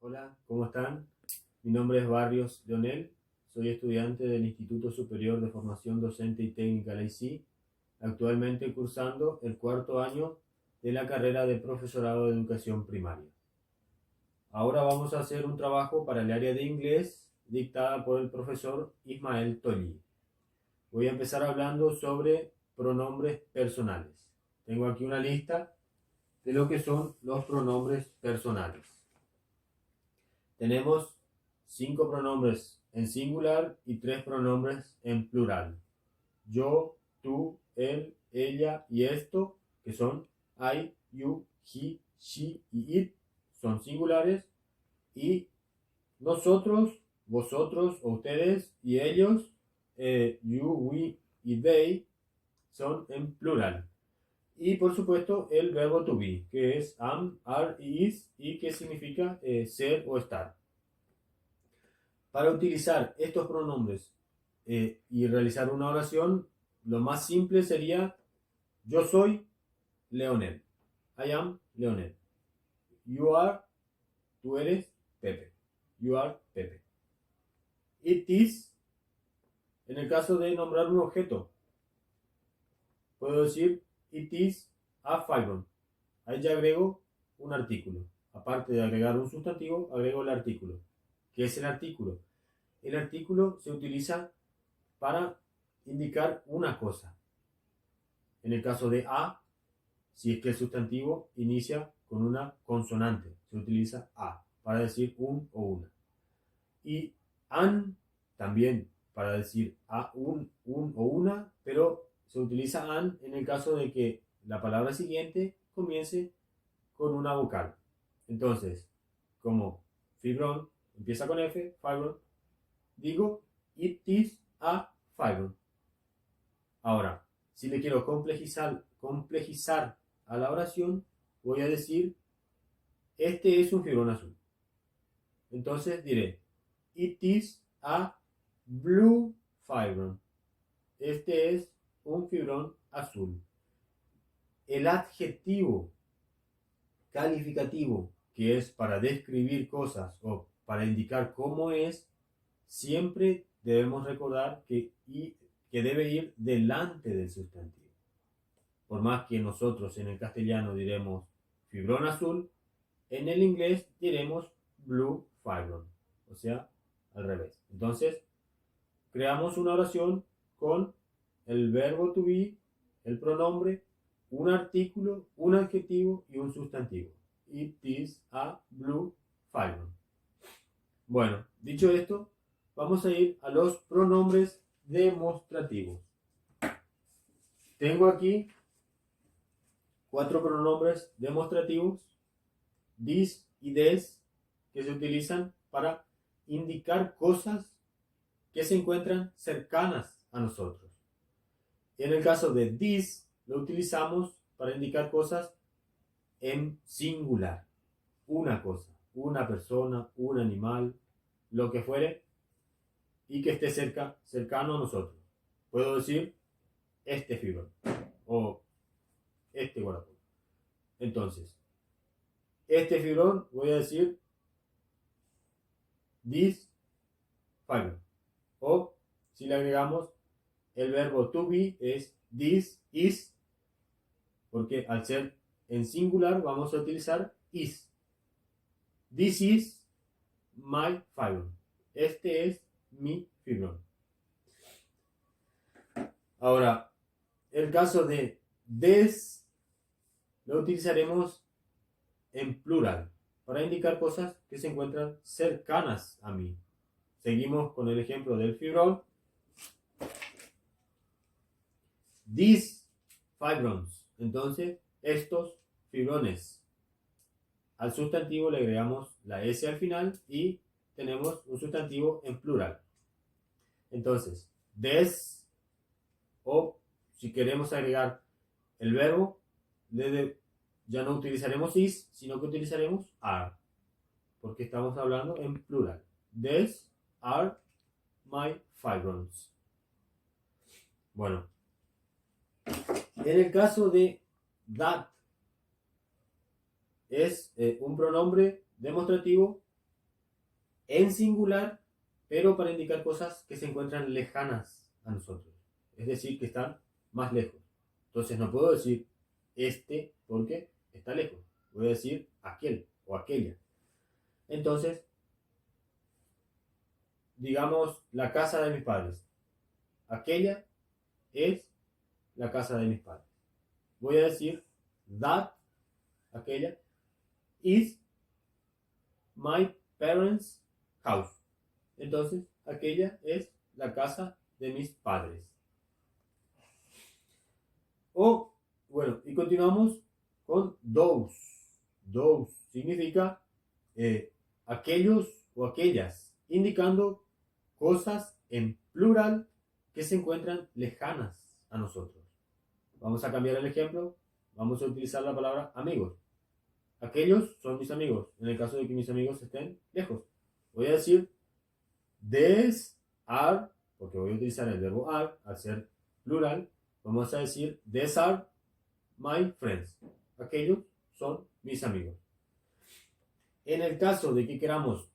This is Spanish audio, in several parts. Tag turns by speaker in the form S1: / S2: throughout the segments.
S1: Hola, ¿cómo están? Mi nombre es Barrios Leonel, soy estudiante del Instituto Superior de Formación Docente y Técnica, la ICI, actualmente cursando el cuarto año de la carrera de Profesorado de Educación Primaria. Ahora vamos a hacer un trabajo para el área de inglés dictada por el profesor Ismael Tolli. Voy a empezar hablando sobre pronombres personales. Tengo aquí una lista de lo que son los pronombres personales. Tenemos 5 pronombres en singular y 3 pronombres en plural. Yo, tú, él, ella y esto, que son I, you, he, she y it, son singulares. Y nosotros, vosotros o ustedes y ellos, you, we y they, son en plural. Y por supuesto el verbo to be, que es am, are y is, y que significa ser o estar. Para utilizar estos pronombres y realizar una oración, lo más simple sería: yo soy Leonel. I am Leonel. You are, tú eres Pepe. You are Pepe. It is, en el caso de nombrar un objeto, puedo decir it is a firearm. Ahí ya agrego un artículo. Aparte de agregar un sustantivo, agrego el artículo. ¿Qué es el artículo? El artículo se utiliza para indicar una cosa. En el caso de a, si es que el sustantivo inicia con una consonante, se utiliza a para decir un o una. Y an también para decir a un o una, pero se utiliza an en el caso de que la palabra siguiente comience con una vocal. Entonces, como fibrón empieza con F, fibrón, digo it is a fibrón. Ahora, si le quiero complejizar a la oración, voy a decir este es un fibrón azul. Entonces diré it is a blue fibrón. Este es un fibrón azul. El adjetivo calificativo, que es para describir cosas o para indicar cómo es, siempre debemos recordar que debe ir delante del sustantivo. Por más que nosotros en el castellano diremos fibrón azul, en el inglés diremos blue fibrón, o sea, al revés. Entonces, creamos una oración con el verbo to be, el pronombre, un artículo, un adjetivo y un sustantivo. It is a blue fibrón. Bueno, dicho esto, vamos a ir a los pronombres demostrativos. Tengo aquí 4 pronombres demostrativos, this y des, que se utilizan para indicar cosas que se encuentran cercanas a nosotros. En el caso de this, lo utilizamos para indicar cosas en singular. Una cosa, una persona, un animal, lo que fuere, y que esté cercano a nosotros. Puedo decir este fibrón o este guardapolvo. Entonces, este fibrón voy a decir this fibrón. O si le agregamos el verbo to be es this is, porque al ser en singular vamos a utilizar is. This is my fibrón. Este es mi fibrón. Ahora, el caso de des lo utilizaremos en plural para indicar cosas que se encuentran cercanas a mí. Seguimos con el ejemplo del fibrón. These fibrons. Entonces, estos fibrones. Al sustantivo le agregamos la S al final y tenemos un sustantivo en plural. Entonces, des, o si queremos agregar el verbo, ya no utilizaremos is, sino que utilizaremos are, porque estamos hablando en plural. These are my fibrons. Bueno, en el caso de that, es un pronombre demostrativo en singular, pero para indicar cosas que se encuentran lejanas a nosotros. Es decir, que están más lejos. Entonces no puedo decir este porque está lejos. Voy a decir aquel o aquella. Entonces, digamos la casa de mis padres. Aquella es la casa de mis padres. Voy a decir that, aquella, is my parents' house. Entonces, aquella es la casa de mis padres. O, bueno, y continuamos con those. Those significa aquellos o aquellas, indicando cosas en plural que se encuentran lejanas a nosotros. Vamos a cambiar el ejemplo. Vamos a utilizar la palabra amigos. Aquellos son mis amigos, en el caso de que mis amigos estén lejos. Voy a decir these are, porque voy a utilizar el verbo are al ser plural. Vamos a decir these are my friends. Aquellos son mis amigos. En el caso de que queramos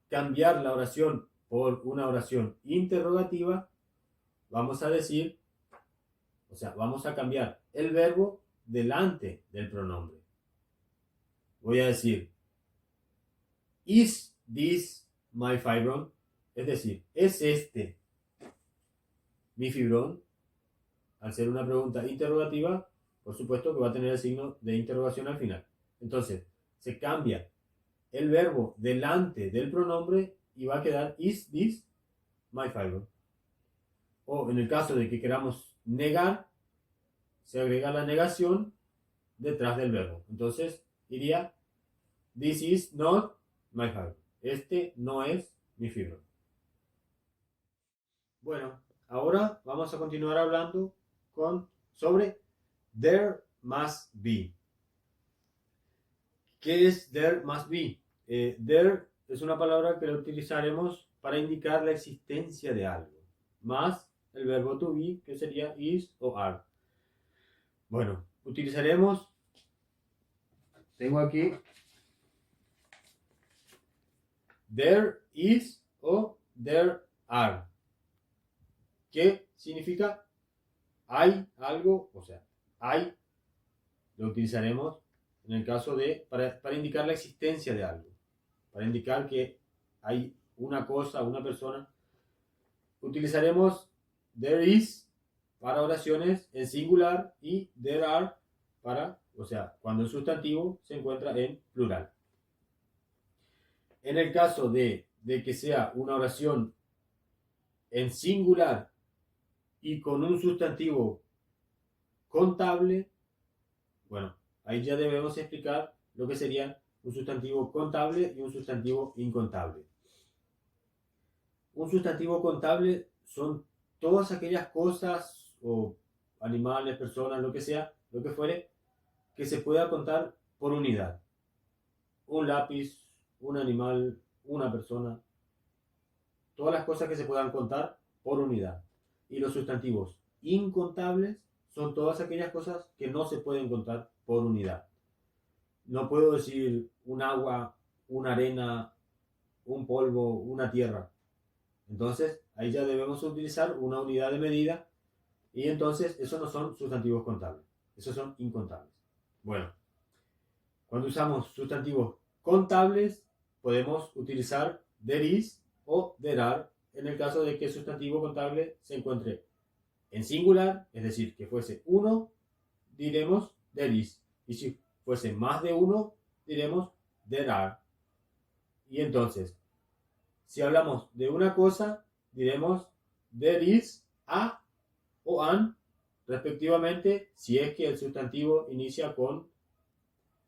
S1: cambiar la oración por una oración interrogativa, vamos a decir, o sea, vamos a cambiar el verbo delante del pronombre. Voy a decir, is this my fibron? Es decir, ¿es este mi fibrón? Al ser una pregunta interrogativa, por supuesto que va a tener el signo de interrogación al final. Entonces, se cambia el verbo delante del pronombre y va a quedar is this my fibron. O en el caso de que queramos negar, se agrega la negación detrás del verbo. Entonces iría this is not my fibron. Este no es mi fibrón. Bueno, ahora vamos a continuar hablando sobre there must be. ¿Qué es there must be? There es una palabra que la utilizaremos para indicar la existencia de algo, más el verbo to be, que sería is o are. Bueno, utilizaremos, tengo aquí, there is o there are. ¿Qué significa? Hay algo, o sea, hay, lo utilizaremos en el caso de, para indicar la existencia de algo, para indicar que hay una cosa, una persona. Utilizaremos there is para oraciones en singular y there are para, o sea, cuando el sustantivo se encuentra en plural. En el caso de que sea una oración en singular y con un sustantivo contable, bueno, ahí ya debemos explicar lo que sería un sustantivo contable y un sustantivo incontable. Un sustantivo contable son todas aquellas cosas o animales, personas, lo que sea, lo que fuere, que se pueda contar por unidad. Un lápiz, un animal, una persona, todas las cosas que se puedan contar por unidad. Y los sustantivos incontables son todas aquellas cosas que no se pueden contar por unidad. No puedo decir un agua, una arena, un polvo, una tierra. Entonces, ahí ya debemos utilizar una unidad de medida y entonces esos no son sustantivos contables, esos son incontables. Bueno, cuando usamos sustantivos contables podemos utilizar there is o there are en el caso de que el sustantivo contable se encuentre en singular, es decir, que fuese uno, diremos there is. Y si fuese más de uno, diremos there are. Y entonces, si hablamos de una cosa, diremos there is a o an, respectivamente, si es que el sustantivo inicia con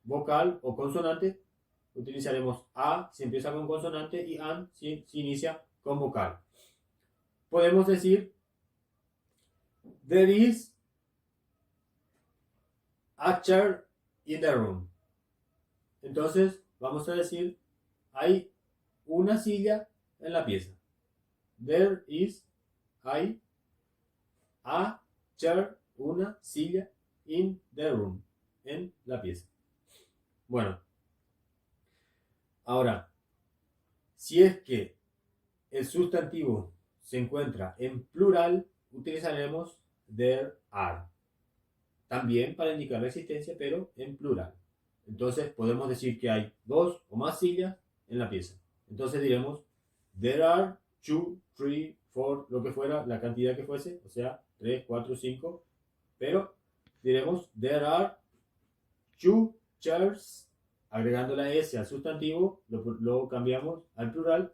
S1: vocal o consonante, utilizaremos a si empieza con consonante y an si inicia con vocal. Podemos decir there is a chair in the room. Entonces, vamos a decir hay una silla en la pieza. There is a chair, una silla, in the room, en la pieza. Bueno, Ahora, si es que el sustantivo se encuentra en plural, utilizaremos there are. También para indicar la existencia, pero en plural. Entonces podemos decir que hay 2 o más sillas en la pieza. Entonces diremos there are 2, 3, 4, lo que fuera, la cantidad que fuese, o sea, 3, 4, 5. Pero diremos there are 2 chairs, agregando la S al sustantivo, lo cambiamos al plural.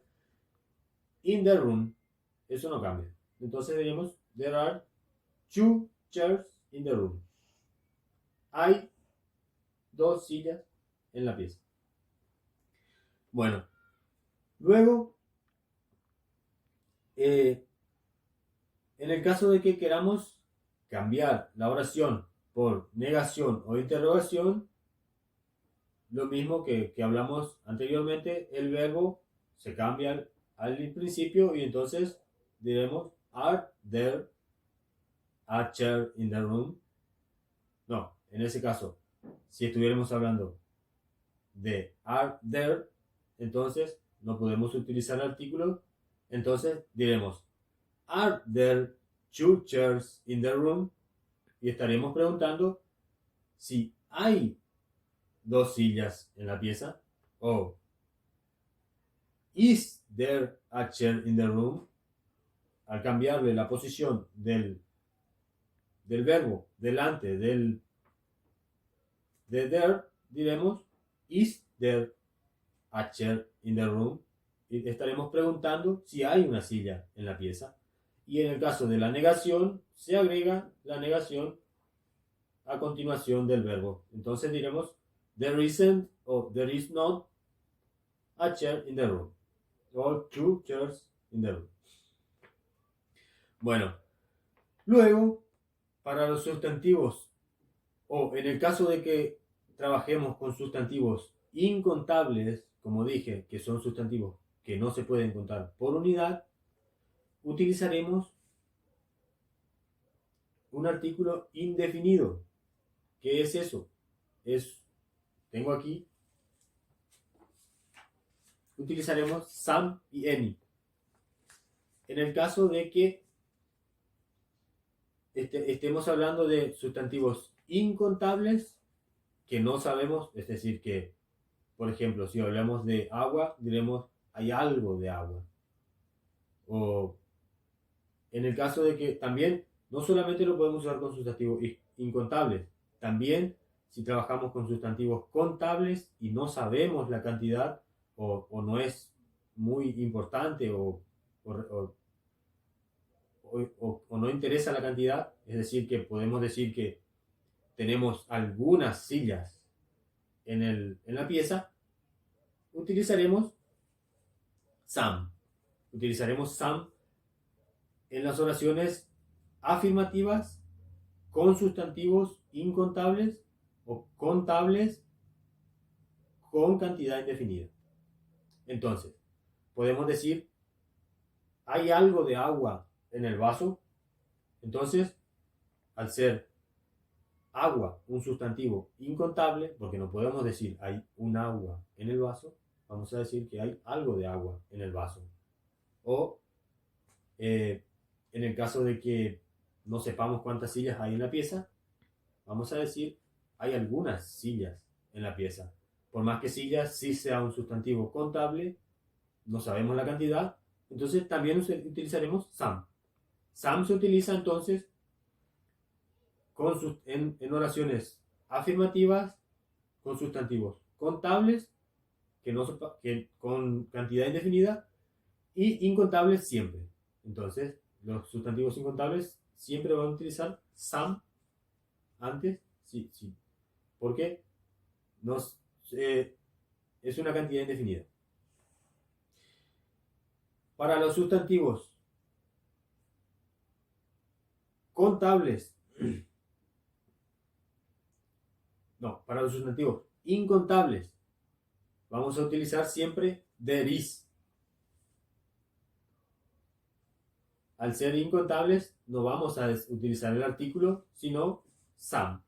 S1: In the room, eso no cambia. Entonces diremos there are 2 chairs in the room. Hay 2 sillas en la pieza. Bueno, luego, en el caso de que queramos cambiar la oración por negación o interrogación, lo mismo que hablamos anteriormente, el verbo se cambia al principio y entonces diremos are there a chair in the room. No, en ese caso, si estuviéramos hablando de are there, entonces no podemos utilizar artículos, entonces diremos are there 2 chairs in the room y estaremos preguntando si hay 2 sillas en la pieza o is there a chair in the room. Al cambiarle la posición del verbo delante de there, diremos is there a chair in the room y estaremos preguntando si hay una silla en la pieza. Y en el caso de la negación, se agrega la negación a continuación del verbo. Entonces diremos there isn't o there is not a chair in the room or 2 chairs in the room. Bueno, luego para los sustantivos o en el caso de que trabajemos con sustantivos incontables, como dije, que son sustantivos que no se pueden contar por unidad, utilizaremos un artículo indefinido. ¿Qué es eso? Tengo aquí, utilizaremos some y any. En el caso de que estemos hablando de sustantivos incontables que no sabemos, es decir, que, por ejemplo, si hablamos de agua, diremos hay algo de agua. O en el caso de que también, no solamente lo podemos usar con sustantivos incontables, también si trabajamos con sustantivos contables y no sabemos la cantidad o no es muy importante o no interesa la cantidad, es decir, que podemos decir que tenemos algunas sillas en la pieza, utilizaremos some. Utilizaremos some en las oraciones afirmativas con sustantivos incontables o contables con cantidad indefinida. Entonces, podemos decir, ¿hay algo de agua en el vaso? Entonces, al ser agua un sustantivo incontable, porque no podemos decir hay un agua en el vaso, vamos a decir que hay algo de agua en el vaso. O en el caso de que no sepamos cuántas sillas hay en la pieza, vamos a decir hay algunas sillas en la pieza. Por más que sillas sí sea un sustantivo contable, no sabemos la cantidad, entonces también utilizaremos some. Some se utiliza entonces en oraciones afirmativas con sustantivos contables que con cantidad indefinida y incontables siempre. Entonces, los sustantivos incontables siempre van a utilizar some antes, sí, porque es una cantidad indefinida. Para los sustantivos contables, para los sustantivos incontables, vamos a utilizar siempre there is. Al ser incontables, no vamos a utilizar el artículo, sino some.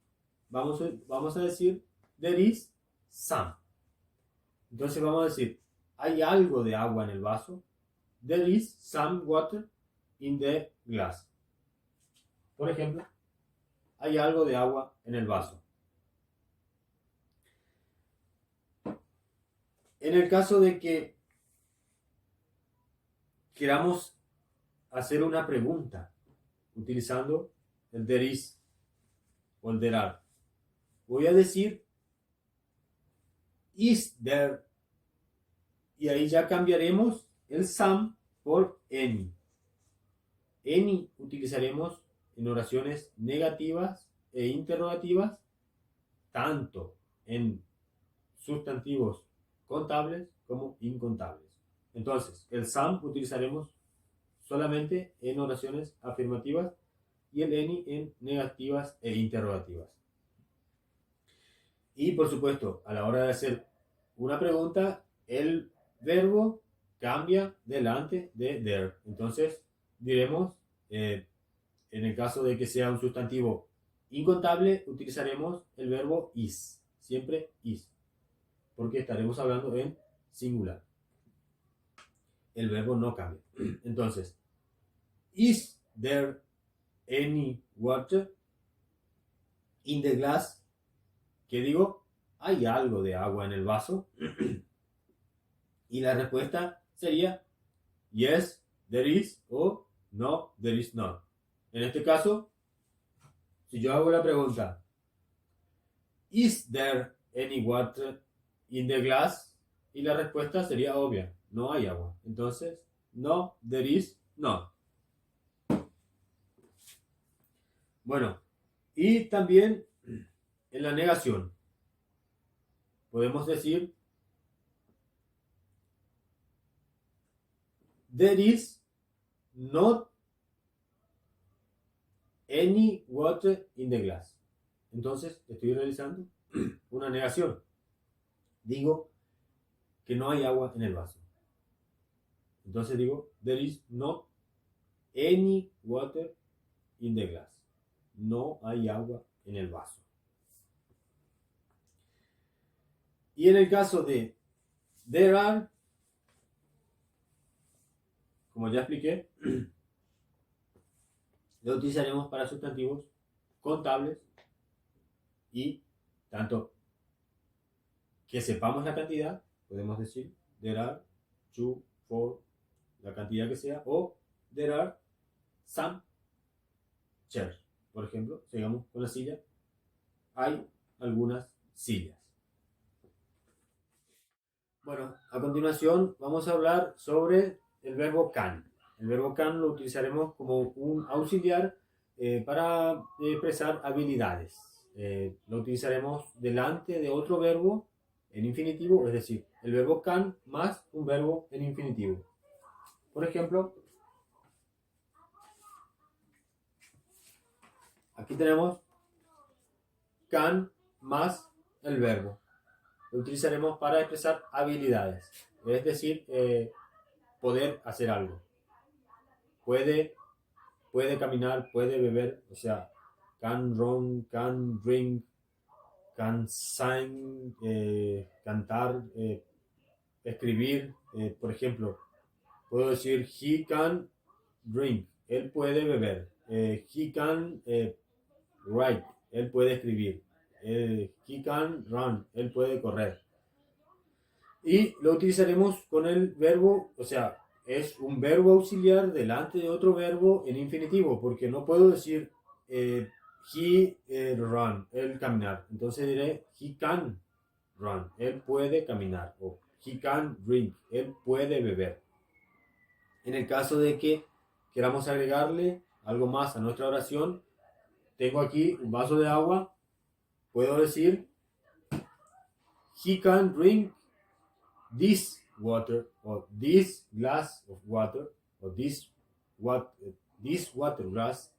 S1: Vamos a decir there is some. Entonces vamos a decir, ¿hay algo de agua en el vaso? There is some water in the glass. Por ejemplo, hay algo de agua en el vaso. En el caso de que queramos hacer una pregunta utilizando el there is o el there are, voy a decir is there, y ahí ya cambiaremos el some por any. Any utilizaremos en oraciones negativas e interrogativas, tanto en sustantivos contables como incontables. Entonces, el some utilizaremos solamente en oraciones afirmativas y el any en negativas e interrogativas. Y por supuesto, a la hora de hacer una pregunta, el verbo cambia delante de there. Entonces, diremos, en el caso de que sea un sustantivo incontable, utilizaremos el verbo is. Siempre is. Porque estaremos hablando en singular. El verbo no cambia. Entonces, is there any water in the glass? ¿Qué digo? ¿Hay algo de agua en el vaso? Y la respuesta sería yes, there is, o no, there is not. En este caso, si yo hago la pregunta, is there any water in the glass? Y la respuesta sería obvia, no hay agua. Entonces, no, there is, no. Bueno, y también en la negación podemos decir there is not any water in the glass. Entonces estoy realizando una negación. Digo que no hay agua en el vaso. Entonces digo there is not any water in the glass. No hay agua en el vaso. Y en el caso de there are, como ya expliqué, lo utilizaremos para sustantivos contables y tanto que sepamos la cantidad, podemos decir there are 2, 4, la cantidad que sea, o there are some chairs. Por ejemplo, sigamos con la silla, hay algunas sillas. Bueno, a continuación vamos a hablar sobre el verbo can. El verbo can lo utilizaremos como un auxiliar para expresar habilidades. Lo utilizaremos delante de otro verbo en infinitivo, es decir, el verbo can más un verbo en infinitivo. Por ejemplo, aquí tenemos can más el verbo. Lo utilizaremos para expresar habilidades, es decir, poder hacer algo. Puede caminar, puede beber, o sea, can run, can drink, can sing, cantar, escribir. Por ejemplo, puedo decir he can drink, él puede beber. He can write, él puede escribir. He can run, él puede correr. Y lo utilizaremos con el verbo, o sea, es un verbo auxiliar delante de otro verbo en infinitivo, porque no puedo decir he run, él caminar. Entonces diré he can run, él puede caminar. O he can drink, él puede beber. En el caso de que queramos agregarle algo más a nuestra oración, tengo aquí un vaso de agua. Puedo decir he can drink this water, or this glass of water, o this water glass,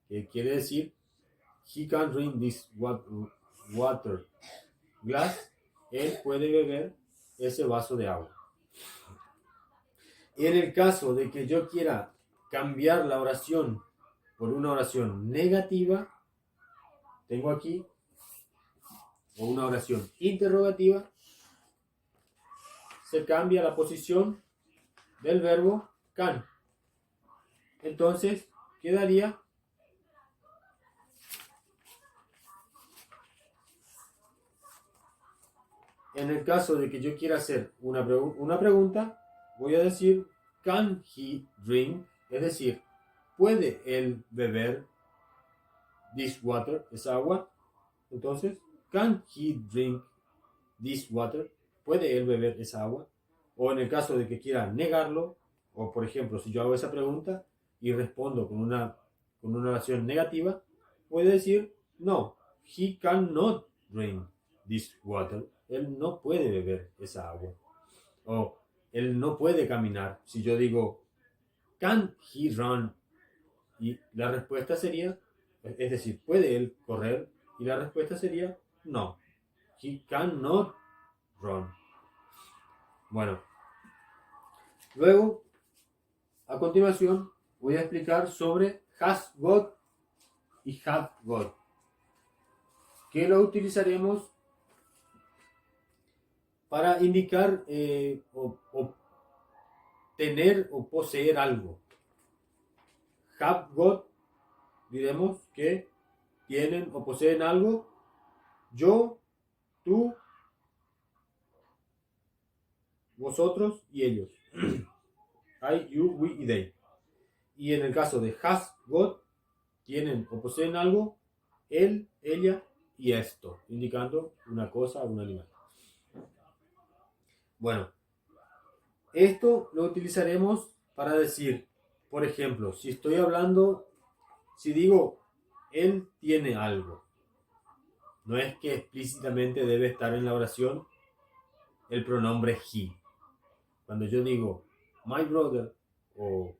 S1: que quiere decir he can drink this water glass, él puede beber ese vaso de agua. En el caso de que yo quiera cambiar la oración por una oración negativa, tengo aquí, o una oración interrogativa, se cambia la posición del verbo can. Entonces quedaría en el caso de que yo quiera hacer una pregunta, voy a decir can he drink, es decir, ¿puede él beber this water, esa agua? Entonces, can he drink this water? ¿Puede él beber esa agua? O en el caso de que quiera negarlo, o por ejemplo, si yo hago esa pregunta y respondo con una oración negativa, puede decir no, he cannot drink this water. Él no puede beber esa agua. O él no puede caminar. Si yo digo can he run, y la respuesta sería, es decir, ¿puede él correr? Y la respuesta sería no, he cannot run. Bueno, luego, a continuación, voy a explicar sobre has got y have got, que lo utilizaremos para indicar o tener o poseer algo. Have got, diremos que tienen o poseen algo. Yo, tú, vosotros y ellos. I, you, we y they. Y en el caso de has got, tienen o poseen algo, él, ella y esto, indicando una cosa o un animal. Bueno, esto lo utilizaremos para decir, por ejemplo, si estoy hablando, si digo, él tiene algo, no es que explícitamente debe estar en la oración el pronombre he. Cuando yo digo, my brother, o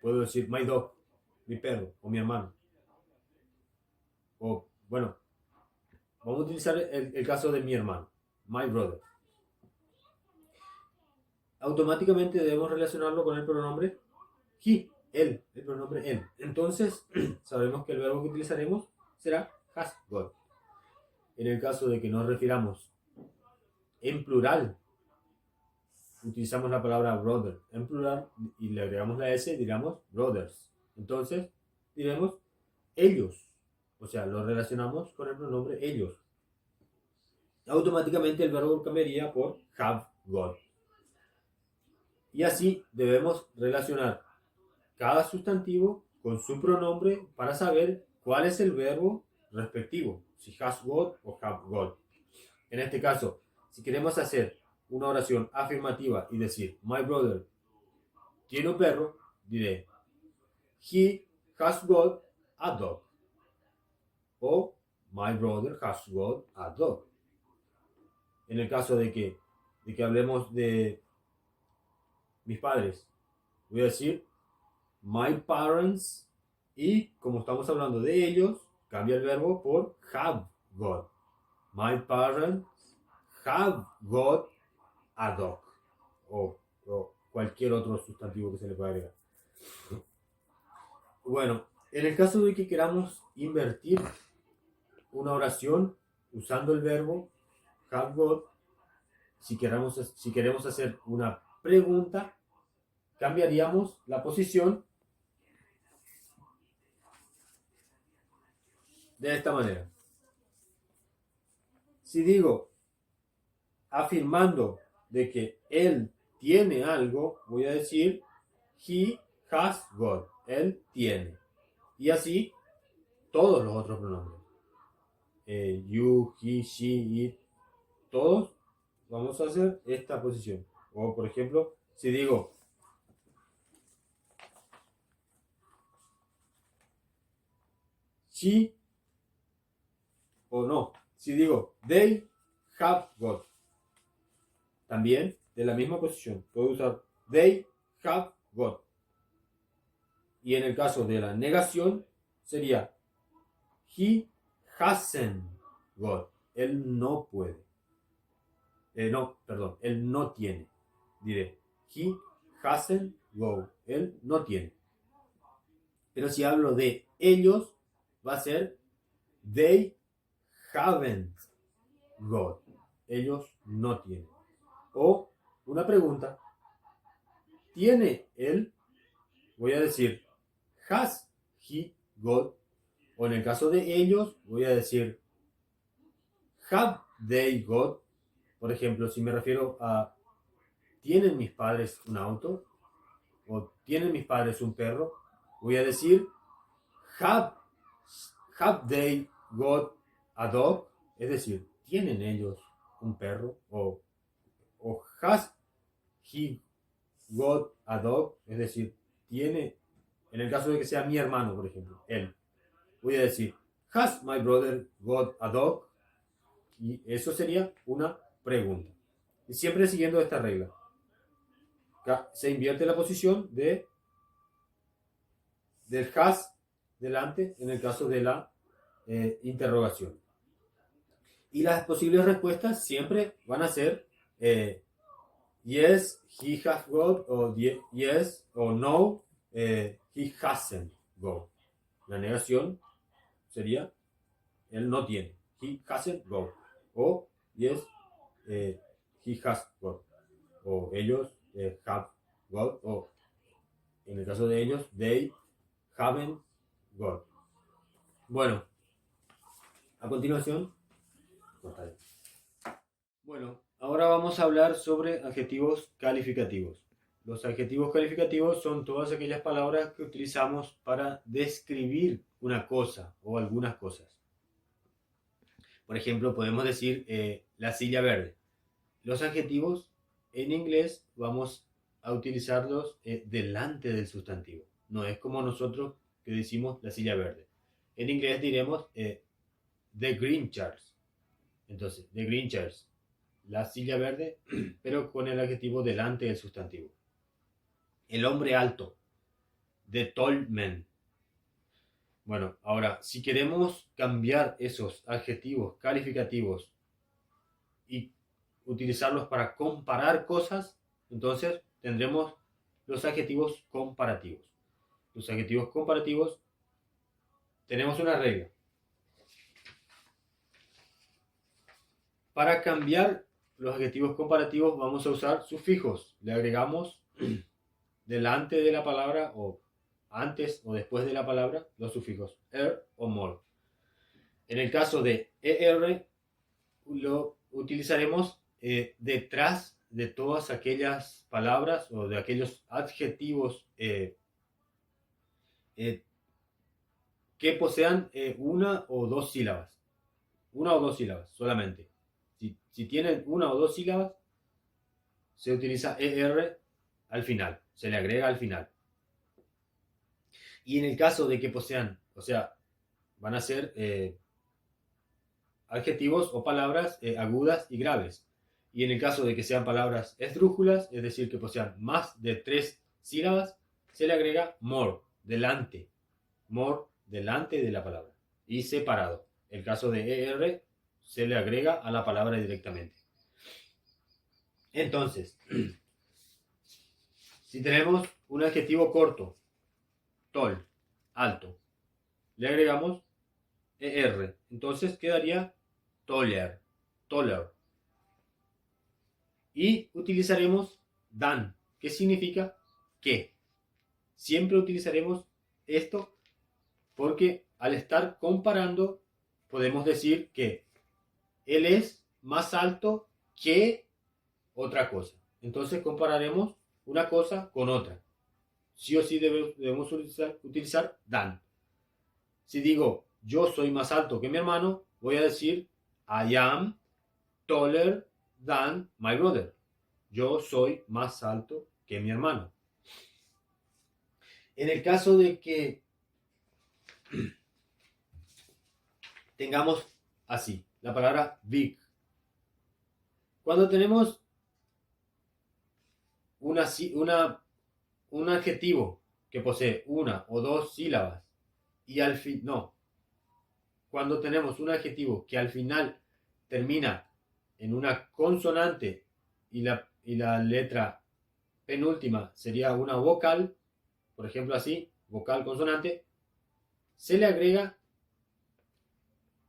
S1: puedo decir, my dog, mi perro, o mi hermano. O, bueno, vamos a utilizar el caso de mi hermano, my brother. Automáticamente debemos relacionarlo con el pronombre he, él, el pronombre él. Entonces, sabemos que el verbo que utilizaremos será has got. En el caso de que nos refiramos en plural, utilizamos la palabra brother en plural y le agregamos la S, diremos brothers. Entonces, diremos ellos. O sea, lo relacionamos con el pronombre ellos. Automáticamente el verbo cambiaría por have got. Y así debemos relacionar cada sustantivo con su pronombre para saber cuál es el verbo respectivo, si has got o have got. En este caso, si queremos hacer una oración afirmativa y decir my brother tiene un perro, diré he has got a dog. O my brother has got a dog. En el caso de que hablemos de mis padres, voy a decir my parents, y como estamos hablando de ellos, cambia el verbo por have got. My parents have got a dog. O cualquier otro sustantivo que se le pueda agregar. Bueno, en el caso de que queramos invertir una oración usando el verbo have got, si queremos hacer una pregunta, cambiaríamos la posición de esta manera. Si digo afirmando de que él tiene algo, voy a decir he has got, él tiene. Y así todos los otros pronombres. You, he, she, it, todos vamos a hacer esta posición. O por ejemplo, si digo she, o no, si digo they have got, también de la misma posición puedo usar they have got. Y en el caso de la negación sería he hasn't got, él no puede. Él no tiene. Diré he hasn't got, él no tiene. Pero si hablo de ellos, va a ser they haven't got, ellos no tienen. O una pregunta. ¿Tiene él? Voy a decir, has he got? O en el caso de ellos, voy a decir, have they got? Por ejemplo, si me refiero a, ¿tienen mis padres un auto? ¿O tienen mis padres un perro? Voy a decir, have, have they got a dog? Es decir, ¿tienen ellos un perro? O has he got a dog? Es decir, tiene, en el caso de que sea mi hermano, por ejemplo, él. Voy a decir, has my brother got a dog? Y eso sería una pregunta. Y siempre siguiendo esta regla. Se invierte la posición del has delante en el caso de la interrogación. Y las posibles respuestas siempre van a ser yes, he has got, o yes, o no, he hasn't got. La negación sería él no tiene. He hasn't got. O yes, he has got. O ellos have got. O en el caso de ellos, they haven't got. Bueno, a continuación. Bueno, ahora vamos a hablar sobre adjetivos calificativos. Los adjetivos calificativos son todas aquellas palabras que utilizamos para describir una cosa o algunas cosas. Por ejemplo, podemos decir la silla verde. Los adjetivos en inglés vamos a utilizarlos delante del sustantivo. No es como nosotros que decimos la silla verde. En inglés diremos the green chairs. Entonces, the green chairs, la silla verde, pero con el adjetivo delante del sustantivo. El hombre alto, the tall man. Bueno, ahora, si queremos cambiar esos adjetivos calificativos y utilizarlos para comparar cosas, entonces tendremos los adjetivos comparativos. Los adjetivos comparativos, tenemos una regla. Para cambiar los adjetivos comparativos vamos a usar sufijos. Le agregamos delante de la palabra o antes o después de la palabra los sufijos er o more. En el caso de er lo utilizaremos detrás de todas aquellas palabras o de aquellos adjetivos que posean una o dos sílabas. Una o dos sílabas solamente. Si tienen una o dos sílabas, se utiliza er al final, se le agrega al final. Y en el caso de que posean, o sea, van a ser adjetivos o palabras agudas y graves. Y en el caso de que sean palabras esdrújulas, es decir, que posean más de 3 sílabas, se le agrega more, delante. More, delante de la palabra. Y separado. El caso de er se le agrega a la palabra directamente. Entonces, si tenemos un adjetivo corto, tall, alto, le agregamos er, entonces quedaría taller, taller. Y utilizaremos than, que significa que. Siempre utilizaremos esto porque al estar comparando podemos decir que él es más alto que otra cosa. Entonces compararemos una cosa con otra. Sí o sí debemos utilizar than. Si digo yo soy más alto que mi hermano, voy a decir I am taller than my brother. Yo soy más alto que mi hermano. En el caso de que tengamos así, la palabra big. Cuando tenemos un adjetivo que posee una o dos sílabas y al fin, no. Cuando tenemos un adjetivo que al final termina en una consonante y la letra penúltima sería una vocal, por ejemplo así, vocal consonante, se le agrega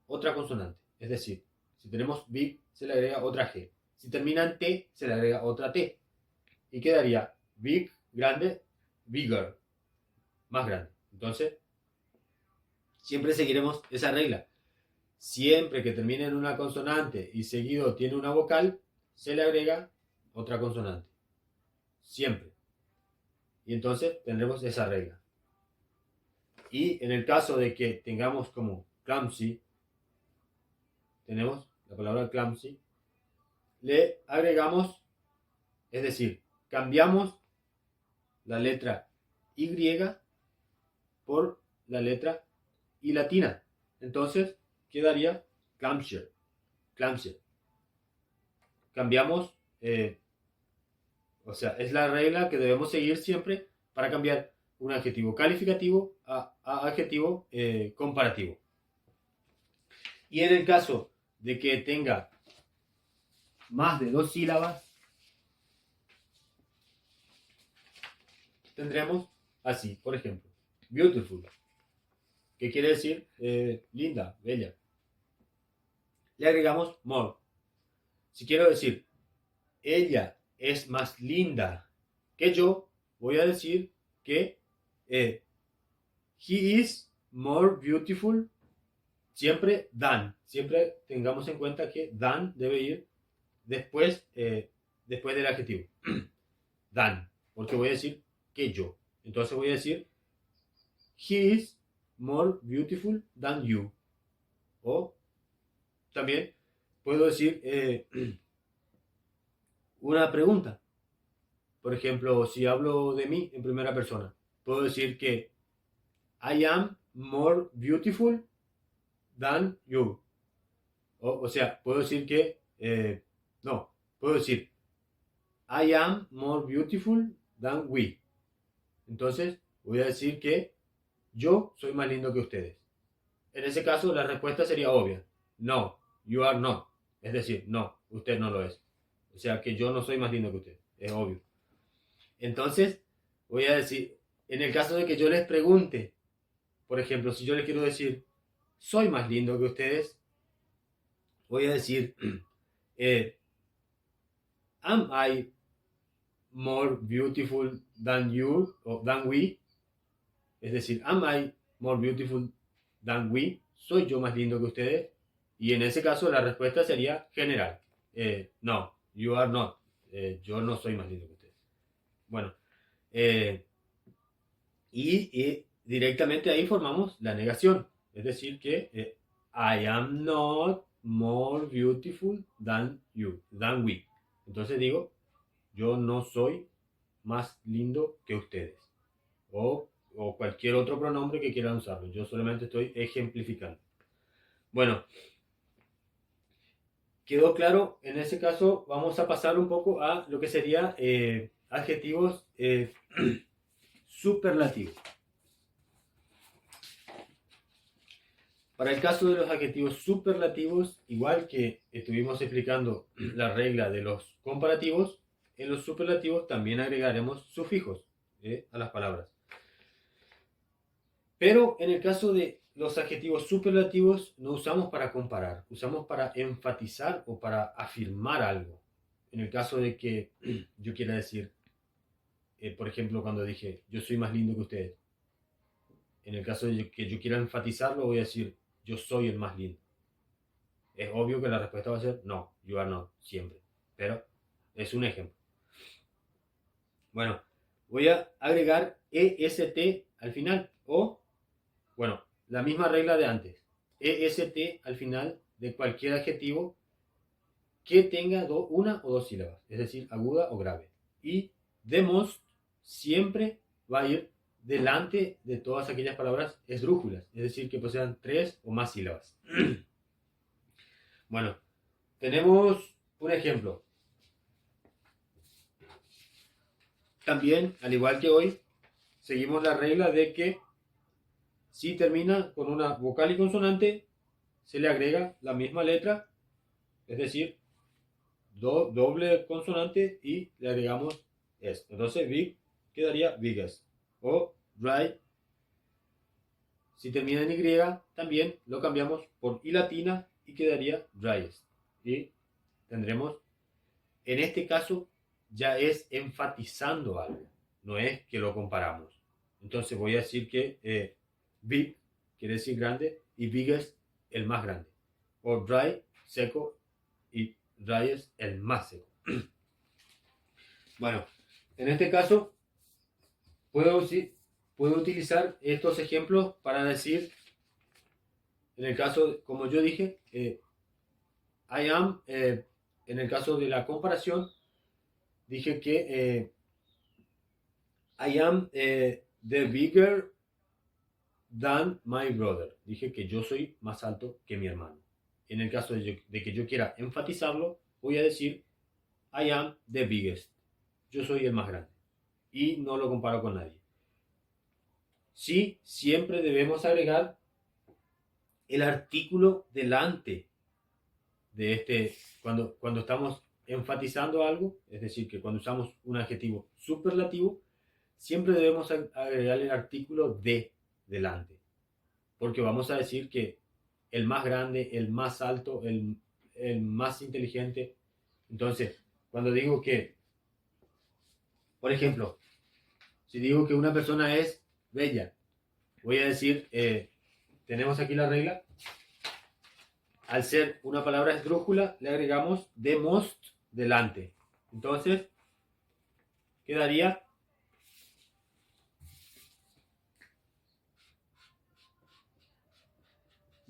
S1: otra consonante. Es decir, si tenemos big, se le agrega otra G. Si termina en T, se le agrega otra T. Y quedaría big, grande, bigger, más grande. Entonces, siempre seguiremos esa regla. Siempre que termine en una consonante y seguido tiene una vocal, se le agrega otra consonante. Siempre. Y entonces tendremos esa regla. Y en el caso de que tengamos como clumsy, tenemos la palabra clumsy, le agregamos, es decir, cambiamos la letra Y por la letra I latina. Entonces quedaría clumsier. Clumsier. Cambiamos, o sea, es la regla que debemos seguir siempre para cambiar un adjetivo calificativo a adjetivo comparativo. Y en el caso de que tenga más de 2 sílabas, tendremos así, por ejemplo, beautiful, que quiere decir linda, bella. Le agregamos more. Si quiero decir ella es más linda que yo, voy a decir que he is more beautiful, siempre than. Siempre tengamos en cuenta que than debe ir después del adjetivo. Than, porque voy a decir que yo. Entonces voy a decir he is more beautiful than you. O también puedo decir una pregunta. Por ejemplo, si hablo de mí en primera persona, puedo decir que I am more beautiful than you. O sea, puedo decir que no, puedo decir I am more beautiful than we. Entonces voy a decir que yo soy más lindo que ustedes. En ese caso la respuesta sería obvia. No, you are not. Es decir, no, usted no lo es. O sea que yo no soy más lindo que usted. Es obvio. Entonces voy a decir, en el caso de que yo les pregunte, por ejemplo, si yo les quiero decir, soy más lindo que ustedes, voy a decir, am I more beautiful than you o than we? Es decir, am I more beautiful than we? ¿Soy yo más lindo que ustedes? Y en ese caso la respuesta sería general. No, you are not. Yo no soy más lindo que ustedes. Bueno, y directamente ahí formamos la negación. Es decir, que I am not more beautiful than you, than we. Entonces digo, yo no soy más lindo que ustedes. O cualquier otro pronombre que quieran usarlo. Yo solamente estoy ejemplificando. Bueno, ¿quedó claro? En ese caso vamos a pasar un poco a lo que sería adjetivos superlativos. Para el caso de los adjetivos superlativos, igual que estuvimos explicando la regla de los comparativos, en los superlativos también agregaremos sufijos a las palabras. Pero en el caso de los adjetivos superlativos no usamos para comparar, usamos para enfatizar o para afirmar algo. En el caso de que yo quiera decir, por ejemplo, cuando dije, yo soy más lindo que ustedes. En el caso de que yo quiera enfatizarlo, voy a decir, yo soy el más lindo. Es obvio que la respuesta va a ser, no, you are not, siempre. Pero es un ejemplo. Bueno, voy a agregar EST al final o, bueno, la misma regla de antes. EST al final de cualquier adjetivo que tenga una o dos sílabas, es decir, aguda o grave. Y the most siempre va a ir delante de todas aquellas palabras esdrújulas, es decir, que posean 3 o más sílabas. Bueno, tenemos un ejemplo. También, al igual que hoy, seguimos la regla de que si termina con una vocal y consonante, se le agrega la misma letra, es decir, doble consonante y le agregamos S. Entonces, big quedaría biggest. O dry, si termina en Y, también lo cambiamos por I latina y quedaría driest. Y tendremos en este caso ya es enfatizando algo, no es que lo comparamos. Entonces voy a decir que big quiere decir grande y biggest el más grande. O dry, seco, y driest el más seco. Bueno, en este caso puedo utilizar estos ejemplos para decir, en el caso, como yo dije, I am, en el caso de la comparación, dije que I am the bigger than my brother. Dije que yo soy más alto que mi hermano. En el caso de que yo quiera enfatizarlo, voy a decir I am the biggest. Yo soy el más grande. Y no lo comparo con nadie. Sí, siempre debemos agregar el artículo delante de cuando estamos enfatizando algo, es decir, que cuando usamos un adjetivo superlativo, siempre debemos agregar el artículo de delante, porque vamos a decir que el más grande, el más alto, el más inteligente. Entonces, cuando digo que, por ejemplo, si digo que una persona es bella, voy a decir, tenemos aquí la regla. Al ser una palabra esdrújula, le agregamos the most delante. Entonces, quedaría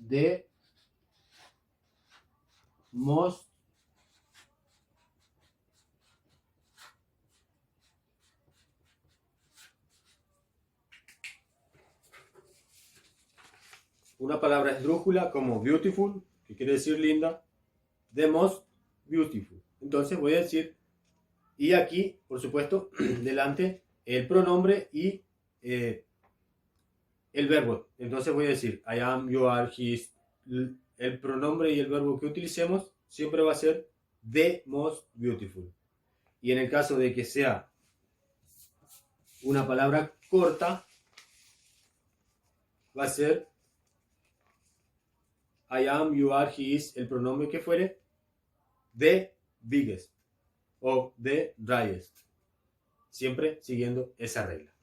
S1: the most una palabra esdrújula como beautiful, que quiere decir linda, the most beautiful. Entonces voy a decir, y aquí, por supuesto, delante el pronombre y el verbo. Entonces voy a decir I am, you are, he is. El pronombre y el verbo que utilicemos siempre va a ser the most beautiful. Y en el caso de que sea una palabra corta, va a ser I am, you are, he is, el pronombre que fuere, the biggest o the driest. Siempre siguiendo esa regla.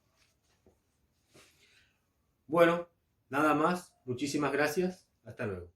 S1: Bueno, nada más. Muchísimas gracias. Hasta luego.